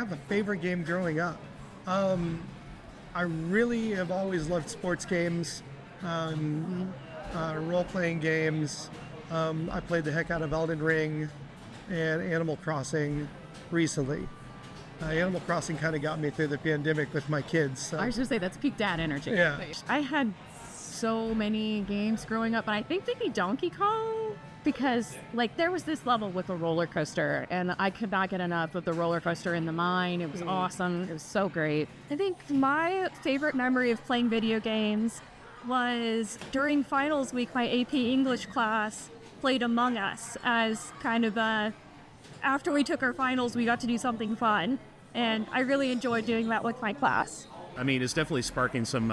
have a favorite game growing up. I really have always loved sports games, role-playing games. I played the heck out of Elden Ring and Animal Crossing recently. Animal Crossing kind of got me through the pandemic with my kids. So. I was just say that's peak dad energy. Yeah. I had so many games growing up, but I think maybe Donkey Kong, because like there was this level with the roller coaster and I could not get enough of the roller coaster in the mine. It was awesome. It was so great. I think my favorite memory of playing video games was during finals week, my AP English class played Among Us as kind of after we took our finals, we got to do something fun. And I really enjoyed doing that with my class. I mean, it's definitely sparking some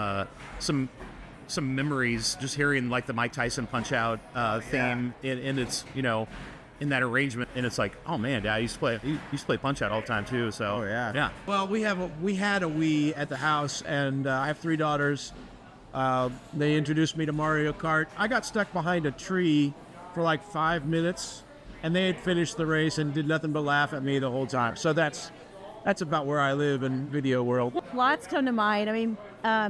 memories, just hearing like the Mike Tyson Punch-Out theme, and it's, you know, in that arrangement, and it's like, oh man, Dad, I used to play Punch-Out all the time too. So yeah. Well, we had a Wii at the house, and I have 3 daughters. They introduced me to Mario Kart. I got stuck behind a tree for like 5 minutes, and they had finished the race and did nothing but laugh at me the whole time. So that's about where I live in video world. Lots come to mind. I mean,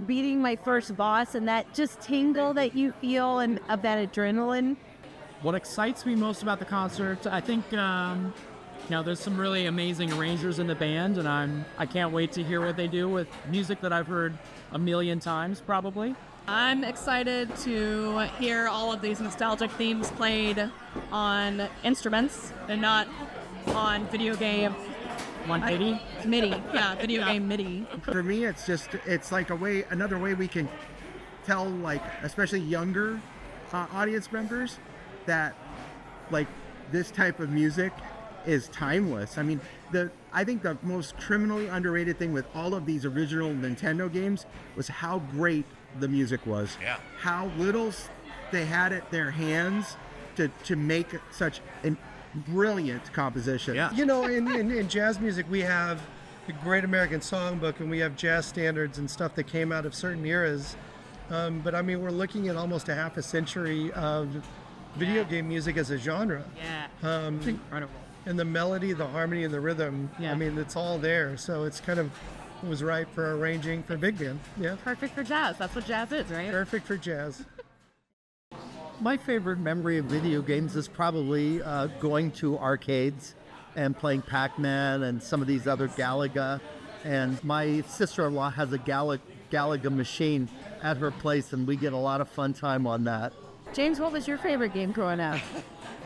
beating my first boss and that just tingle that you feel and of that adrenaline. What excites me most about the concert, I think, there's some really amazing arrangers in the band, and I can't wait to hear what they do with music that I've heard a million times, probably. I'm excited to hear all of these nostalgic themes played on instruments and not on video game MIDI? MIDI. Yeah, video game MIDI. For me, it's like another way we can tell, like, especially younger audience members, that like this type of music is timeless. I mean, I think the most criminally underrated thing with all of these original Nintendo games was how great the music was. Yeah. How little they had at their hands to make such an brilliant composition. Yeah. You know, in jazz music, we have the Great American Songbook, and we have jazz standards and stuff that came out of certain eras. But I mean, we're looking at almost a half a century of video game music as a genre. Yeah. It's incredible. And the melody, the harmony, and the rhythm, Yeah. I mean, it's all there. So it's kind of was right for arranging for big band. Yeah. Perfect for jazz. That's what jazz is, right? Perfect for jazz. My favorite memory of video games is probably going to arcades and playing Pac-Man and some of these other Galaga. And my sister-in-law has a Galaga machine at her place, and we get a lot of fun time on that. James, what was your favorite game growing up?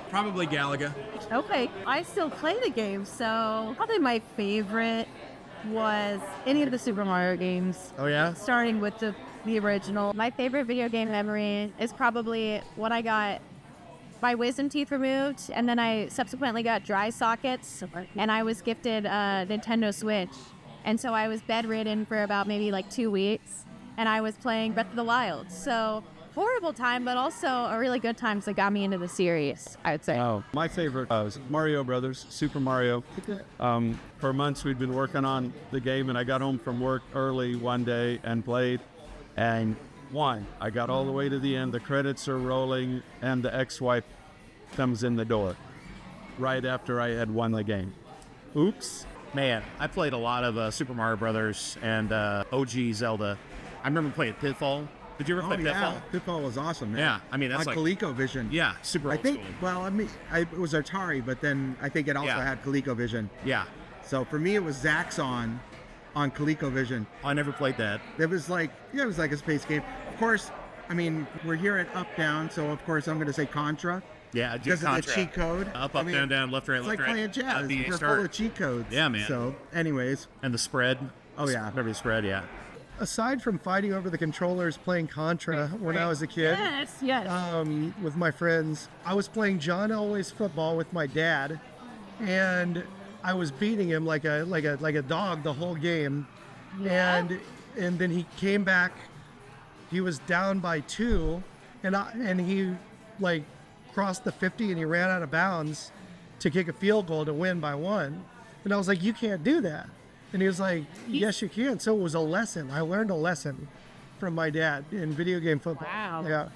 Probably Galaga. Okay, I still play the game, so probably my favorite was any of the Super Mario games. Oh yeah? Starting with the original. My favorite video game memory is probably when I got my wisdom teeth removed, and then I subsequently got dry sockets, and I was gifted a Nintendo Switch. And so I was bedridden for about maybe like 2 weeks, and I was playing Breath of the Wild. So horrible time, but also a really good time, so it got me into the series, I would say. Oh, my favorite was Mario Brothers, Super Mario. For months we'd been working on the game, and I got home from work early one day and played and won. I got all the way to the end, the credits are rolling, and the ex-wife comes in the door right after I had won the game. Oops. Man, I played a lot of Super Mario Brothers and OG Zelda. I remember playing Pitfall. Did you ever play Pitfall? Pitfall was awesome, man. Yeah, I mean, that's on like ColecoVision. Yeah, super I old think, school. well, I mean, it was Atari, but then I think it also Yeah. had ColecoVision. Yeah, So for me, it was Zaxxon on ColecoVision. I never played that. It was like, yeah, it was like a space game. Of course, I mean, we're here at Up Down, so of course I'm going to say Contra. Yeah, Because of the Contra. cheat code. Up, I up, mean, down, down, left, right, It's left, like right. playing jazz. B, We're start. full of cheat codes. Yeah, man. So anyways, And the spread. Oh, yeah. Remember the spread? Yeah. aside from fighting over the controllers playing Contra when I was a kid, Yes. with my friends, I was playing John Elway's football with my dad, and I was beating him like a dog the whole game. Yeah. And then he came back. He was down by 2, and he like crossed the 50 and he ran out of bounds to kick a field goal to win by 1. And I was like, you can't do that. And he was like, yes, you can. So it was a lesson. I learned a lesson from my dad in video game football. Wow. Yeah.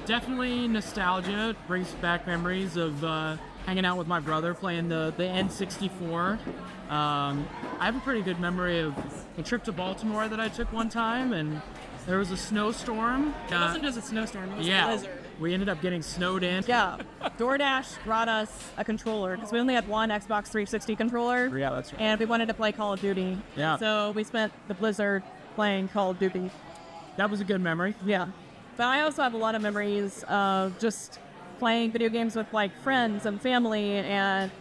Definitely nostalgia. It brings back memories of hanging out with my brother playing the N64. I have a pretty good memory of a trip to Baltimore that I took one time, and there was a snowstorm. It wasn't just a snowstorm, it was a Yeah, blizzard. we ended up getting snowed in. Yeah, DoorDash brought us a controller because we only had one Xbox 360 controller. Yeah, that's right. And we wanted to play Call of Duty. Yeah. So we spent the blizzard playing Call of Duty. That was a good memory. Yeah. But I also have a lot of memories of just playing video games with like friends and family and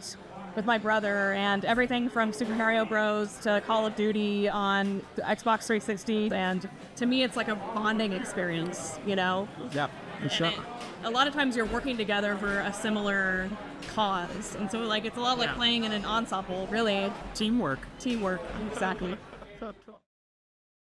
with my brother, and everything from Super Mario Bros. To Call of Duty on the Xbox 360. And to me, it's like a bonding experience, you know? Yeah, for sure. A lot of times you're working together for a similar cause. And so like it's a lot like Yeah. playing in an ensemble, really. Teamwork. Teamwork, exactly.